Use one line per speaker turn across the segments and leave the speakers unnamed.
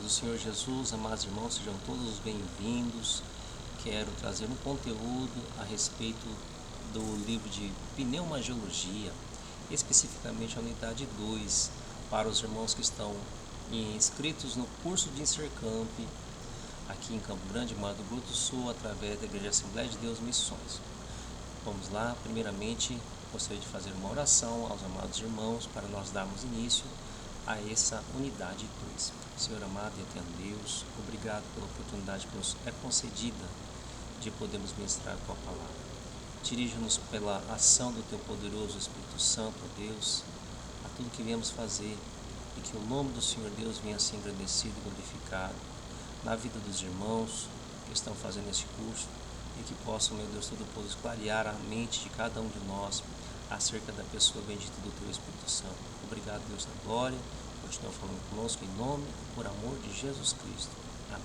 Paz do Senhor Jesus, amados irmãos, sejam todos bem-vindos. Quero trazer um conteúdo a respeito do livro de Pneumagiologia, especificamente a unidade 2, para os irmãos que estão inscritos no curso de Insercamp, aqui em Campo Grande, Mato Grosso do Sul, através da Igreja Assembleia de Deus Missões. Vamos lá, primeiramente, gostaria de fazer uma oração aos amados irmãos para nós darmos início a essa unidade 2. Senhor amado e eterno Deus, obrigado pela oportunidade que nos é concedida de podermos ministrar a Tua Palavra. Dirija-nos pela ação do Teu poderoso Espírito Santo, ó Deus, a tudo que viemos fazer, e que o nome do Senhor Deus venha a ser engrandecido e glorificado na vida dos irmãos que estão fazendo este curso, e que possam, meu Deus Todo-Poderoso, clarear a mente de cada um de nós acerca da pessoa bendita do Teu Espírito Santo. Obrigado, Deus da glória. Continua falando conosco em nome e por amor de Jesus Cristo. Amém.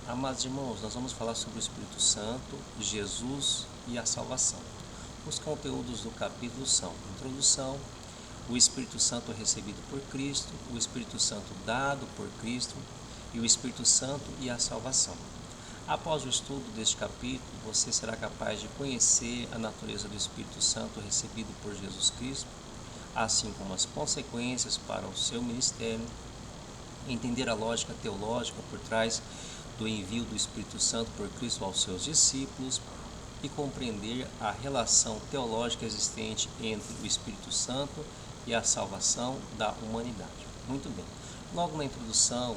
Amados irmãos, nós vamos falar sobre o Espírito Santo, Jesus e a salvação. Os conteúdos do capítulo são: introdução, o Espírito Santo recebido por Cristo, o Espírito Santo dado por Cristo e o Espírito Santo e a salvação. Após o estudo deste capítulo, você será capaz de conhecer a natureza do Espírito Santo recebido por Jesus Cristo, assim como as consequências para o seu ministério, entender a lógica teológica por trás do envio do Espírito Santo por Cristo aos seus discípulos e compreender a relação teológica existente entre o Espírito Santo e a salvação da humanidade. Muito bem. Logo na introdução,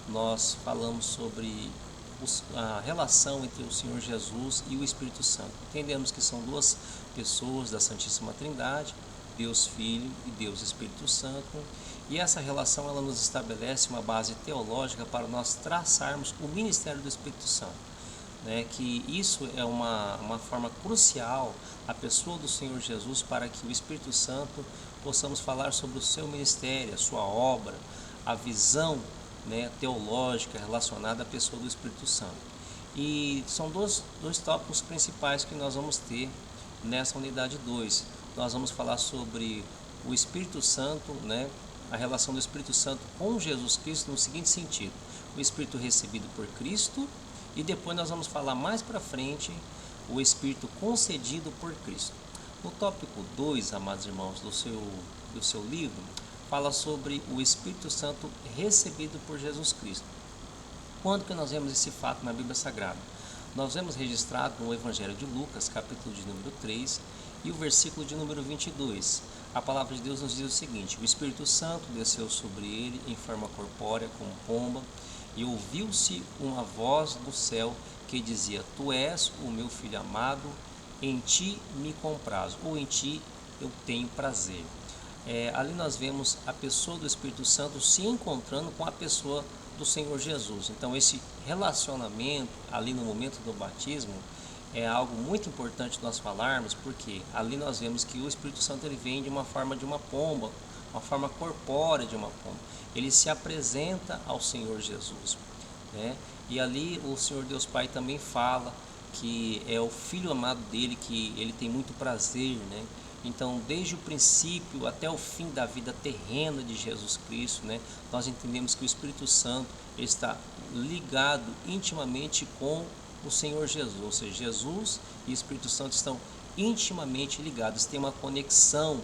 nós falamos sobre a relação entre o Senhor Jesus e o Espírito Santo. Entendemos que são duas pessoas da Santíssima Trindade, Deus Filho e Deus Espírito Santo, e essa relação ela nos estabelece uma base teológica para nós traçarmos o ministério do Espírito Santo, né? Que isso é uma forma crucial, a pessoa do Senhor Jesus, para que o Espírito Santo possamos falar sobre o seu ministério, a sua obra, a visão, né, teológica relacionada à pessoa do Espírito Santo. E são dois tópicos principais que nós vamos ter nessa unidade 2. Nós vamos falar sobre o Espírito Santo, né, a relação do Espírito Santo com Jesus Cristo no seguinte sentido: o Espírito recebido por Cristo, e depois nós vamos falar mais para frente o Espírito concedido por Cristo. No tópico 2, amados irmãos, do seu livro, fala sobre o Espírito Santo recebido por Jesus Cristo. Quando que nós vemos esse fato na Bíblia Sagrada? Nós vemos registrado no Evangelho de Lucas, capítulo de número 3, e o versículo de número 22. A palavra de Deus nos diz o seguinte: o Espírito Santo desceu sobre ele em forma corpórea como pomba, e ouviu-se uma voz do céu que dizia: Tu és o meu Filho amado, em ti me comprazo, ou em ti eu tenho prazer. Ali nós vemos a pessoa do Espírito Santo se encontrando com a pessoa do Senhor Jesus. Então esse relacionamento ali no momento do batismo é algo muito importante nós falarmos, porque ali nós vemos que o Espírito Santo ele vem de uma forma de uma pomba, uma forma corpórea de uma pomba. Ele se apresenta ao Senhor Jesus, né? E ali o Senhor Deus Pai também fala que é o Filho amado dele, que ele tem muito prazer, né? Então, desde o princípio até o fim da vida terrena de Jesus Cristo, né, nós entendemos que o Espírito Santo ele está ligado intimamente com o Senhor Jesus, ou seja, Jesus e o Espírito Santo estão intimamente ligados, tem uma conexão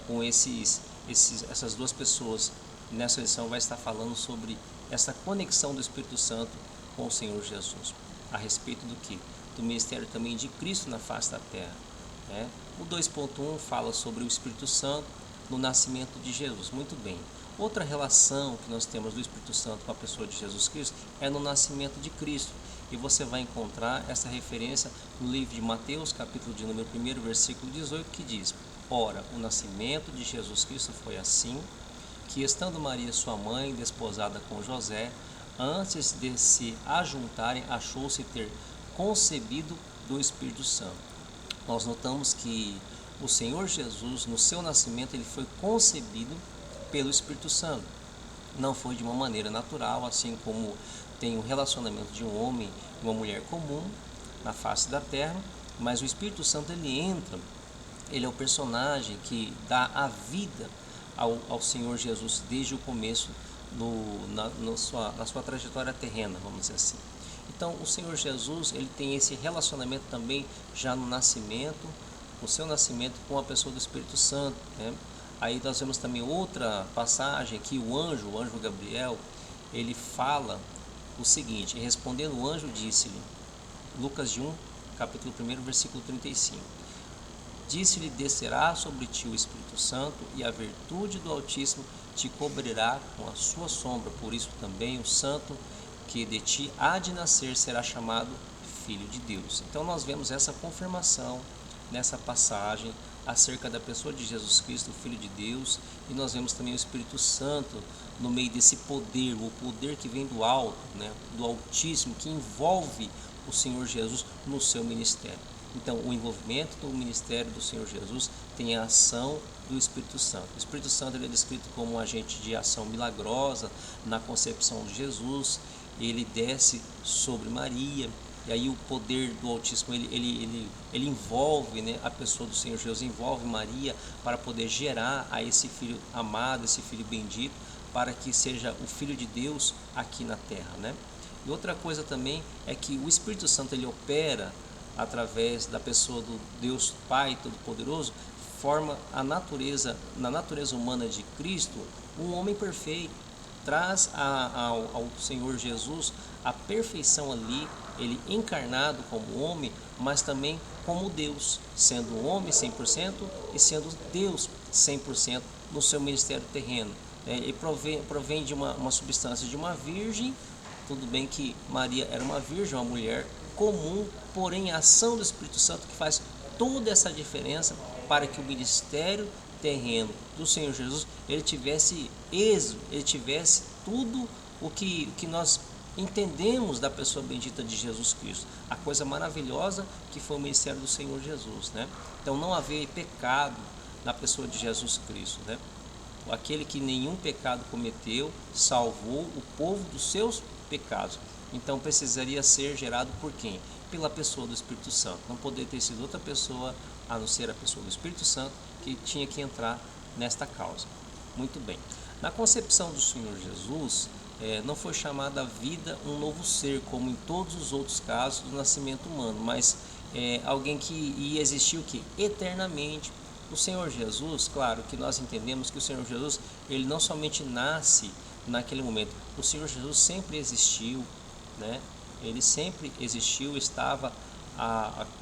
com essas duas pessoas. Nessa lição vai estar falando sobre essa conexão do Espírito Santo com o Senhor Jesus, a respeito do que? Do ministério também de Cristo na face da terra. O 2.1 fala sobre o Espírito Santo no nascimento de Jesus. Muito bem. Outra relação que nós temos do Espírito Santo com a pessoa de Jesus Cristo é no nascimento de Cristo. E você vai encontrar essa referência no livro de Mateus, capítulo de número 1, versículo 18, que diz: Ora, o nascimento de Jesus Cristo foi assim, que estando Maria sua mãe desposada com José, antes de se ajuntarem, achou-se ter concebido do Espírito Santo. Nós notamos que o Senhor Jesus, no seu nascimento, ele foi concebido pelo Espírito Santo. Não foi de uma maneira natural, assim como tem o relacionamento de um homem e uma mulher comum na face da terra, mas o Espírito Santo ele entra, ele é o personagem que dá a vida ao Senhor Jesus desde o começo na sua trajetória terrena, vamos dizer assim. Então, o Senhor Jesus, ele tem esse relacionamento também já no nascimento, o seu nascimento com a pessoa do Espírito Santo, né? Aí nós vemos também outra passagem que o anjo Gabriel, ele fala o seguinte: respondendo o anjo, disse-lhe, Lucas 1, capítulo 1, versículo 35, disse-lhe, descerá sobre ti o Espírito Santo, e a virtude do Altíssimo te cobrirá com a sua sombra, por isso também o santo que de ti há de nascer será chamado Filho de Deus. Então nós vemos essa confirmação nessa passagem acerca da pessoa de Jesus Cristo, o Filho de Deus, e nós vemos também o Espírito Santo no meio desse poder, o poder que vem do alto, né, do Altíssimo, que envolve o Senhor Jesus no seu ministério. Então, o envolvimento do ministério do Senhor Jesus tem a ação do Espírito Santo. O Espírito Santo ele é descrito como um agente de ação milagrosa na concepção de Jesus. Ele desce sobre Maria, e aí o poder do Altíssimo ele envolve, né, a pessoa do Senhor Jesus, envolve Maria para poder gerar a esse filho amado, esse filho bendito, para que seja o Filho de Deus aqui na terra, né? E outra coisa também é que o Espírito Santo ele opera através da pessoa do Deus Pai Todo-Poderoso, forma na natureza humana de Cristo, um homem perfeito, traz ao Senhor Jesus a perfeição ali, ele encarnado como homem, mas também como Deus, sendo um homem 100% e sendo Deus 100% no seu ministério terreno. Ele provém de uma substância de uma virgem. Tudo bem que Maria era uma virgem, uma mulher comum, porém a ação do Espírito Santo que faz toda essa diferença para que o ministério terreno do Senhor Jesus ele tivesse êxito, ele tivesse tudo o que nós entendemos da pessoa bendita de Jesus Cristo, a coisa maravilhosa que foi o ministério do Senhor Jesus, né? Então não havia pecado na pessoa de Jesus Cristo, né? Aquele que nenhum pecado cometeu, salvou o povo dos seus pecados. Então precisaria ser gerado por quem? Pela pessoa do Espírito Santo. Não poderia ter sido outra pessoa a não ser a pessoa do Espírito Santo que tinha que entrar nesta causa. Muito bem. Na concepção do Senhor Jesus, não foi chamada a vida um novo ser, como em todos os outros casos do nascimento humano, mas alguém que ia existir o que? Eternamente. O Senhor Jesus, claro que nós entendemos que o Senhor Jesus, ele não somente nasce naquele momento, o Senhor Jesus sempre existiu, né? Ele sempre existiu, estava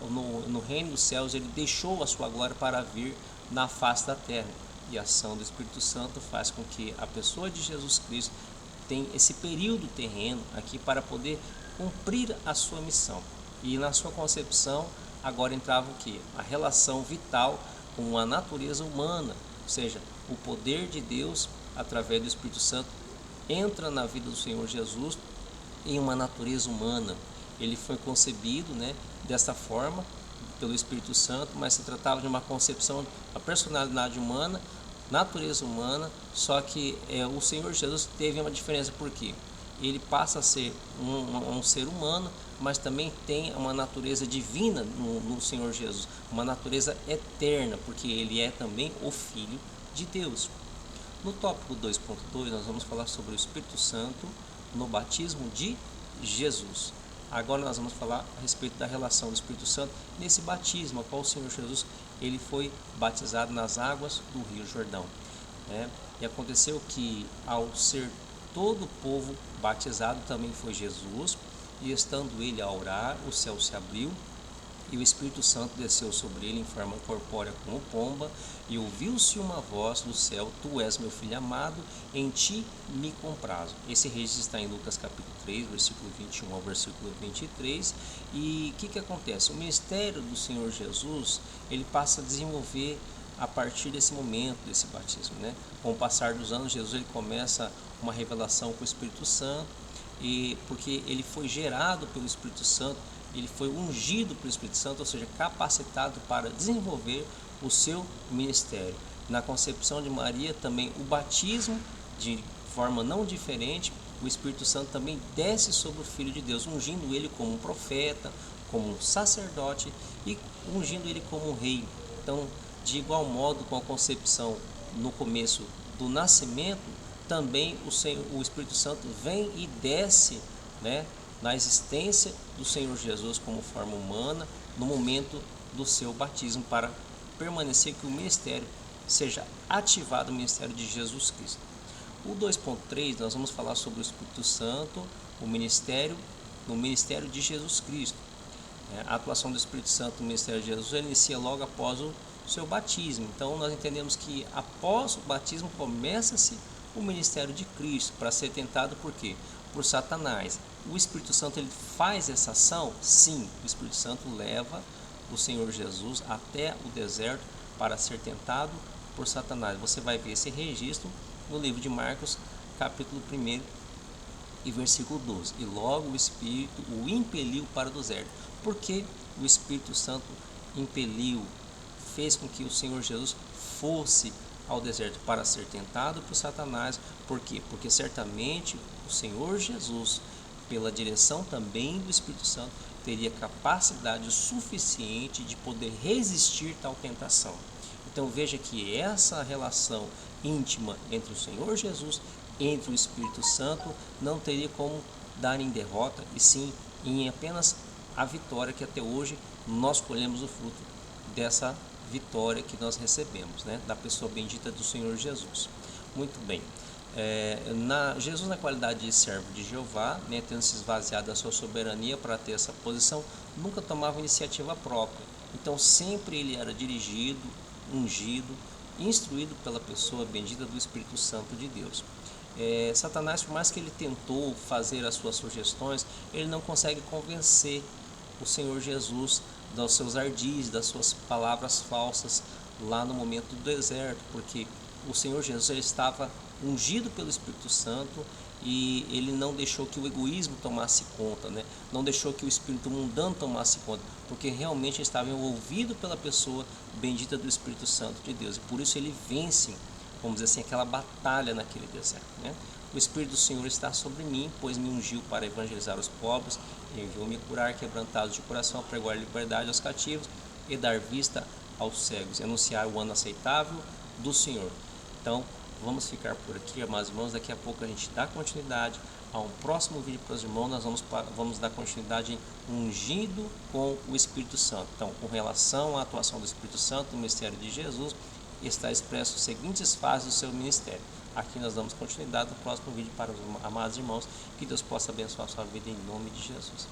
no reino dos céus, ele deixou a sua glória para vir na face da terra, e a ação do Espírito Santo faz com que a pessoa de Jesus Cristo tenha esse período terreno aqui para poder cumprir a sua missão. E na sua concepção agora entrava o que? A relação vital com a natureza humana, ou seja, o poder de Deus através do Espírito Santo entra na vida do Senhor Jesus em uma natureza humana. Ele foi concebido, né, dessa forma pelo Espírito Santo, mas se tratava de uma concepção, a personalidade humana, natureza humana, só que o Senhor Jesus teve uma diferença, porque ele passa a ser um ser humano, mas também tem uma natureza divina no Senhor Jesus, uma natureza eterna, porque ele é também o Filho de Deus. No tópico 2.2 nós vamos falar sobre o Espírito Santo no batismo de Jesus. Agora nós vamos falar a respeito da relação do Espírito Santo nesse batismo, a qual o Senhor Jesus ele foi batizado nas águas do Rio Jordão, né? E aconteceu que, ao ser todo o povo batizado, também foi Jesus, e estando ele a orar, o céu se abriu, e o Espírito Santo desceu sobre ele em forma corpórea como pomba, e ouviu-se uma voz do céu: Tu és meu filho amado, em ti me comprazo. Esse registro está em Lucas capítulo 3, versículo 21 ao versículo 23. E o que acontece? O ministério do Senhor Jesus, ele passa a desenvolver a partir desse momento, desse batismo, né? Com o passar dos anos, Jesus ele começa uma revelação com o Espírito Santo, e porque ele foi gerado pelo Espírito Santo, ele foi ungido pelo Espírito Santo, ou seja, capacitado para desenvolver o seu ministério. Na concepção de Maria também o batismo, de forma não diferente, o Espírito Santo também desce sobre o Filho de Deus, ungindo ele como um profeta, como um sacerdote e ungindo ele como um rei. Então, de igual modo, com a concepção no começo do nascimento também o Espírito Santo vem e desce, né, na existência do Senhor Jesus como forma humana no momento do seu batismo, para permanecer que o ministério seja ativado, o ministério de Jesus Cristo. O 2.3 nós vamos falar sobre o Espírito Santo, o ministério, no ministério de Jesus Cristo. A atuação do Espírito Santo no ministério de Jesus inicia logo após o seu batismo. Então nós entendemos que após o batismo começa-se o ministério de Cristo, para ser tentado por quê? Por Satanás. O Espírito Santo ele faz essa ação? Sim, o Espírito Santo leva o Senhor Jesus até o deserto para ser tentado por Satanás. Você vai ver esse registro no livro de Marcos, capítulo 1 e versículo 12. E logo o Espírito o impeliu para o deserto. Por que o Espírito Santo impeliu, fez com que o Senhor Jesus fosse ao deserto? Para ser tentado por Satanás. Por quê? Porque certamente o Senhor Jesus, pela direção também do Espírito Santo, teria capacidade suficiente de poder resistir tal tentação. Então veja que essa relação íntima entre o Senhor Jesus, entre o Espírito Santo, não teria como dar em derrota, e sim em apenas a vitória, que até hoje nós colhemos o fruto dessa vitória que nós recebemos, né, da pessoa bendita do Senhor Jesus. Muito bem. Jesus, na qualidade de servo de Jeová, né, tendo se esvaziado da sua soberania para ter essa posição, nunca tomava iniciativa própria. Então sempre ele era dirigido, ungido, instruído pela pessoa bendita do Espírito Santo de Deus. Satanás, por mais que ele tentou fazer as suas sugestões, ele não consegue convencer o Senhor Jesus dos seus ardis, das suas palavras falsas lá no momento do deserto, porque o Senhor Jesus ele estava ungido pelo Espírito Santo e ele não deixou que o egoísmo tomasse conta, né? Não deixou que o espírito mundano tomasse conta, porque realmente estava envolvido pela pessoa bendita do Espírito Santo de Deus, e por isso ele vence, vamos dizer assim, aquela batalha naquele deserto, né? O Espírito do Senhor está sobre mim, pois me ungiu para evangelizar os pobres, enviou-me curar quebrantados de coração, pregar liberdade aos cativos e dar vista aos cegos, anunciar o ano aceitável do Senhor. Então, vamos ficar por aqui, amados irmãos. Daqui a pouco a gente dá continuidade a um próximo vídeo para os irmãos. Nós vamos dar continuidade em ungido com o Espírito Santo. Então, com relação à atuação do Espírito Santo no ministério de Jesus, está expresso as seguintes fases do seu ministério. Aqui nós damos continuidade no próximo vídeo para os amados irmãos. Que Deus possa abençoar a sua vida em nome de Jesus.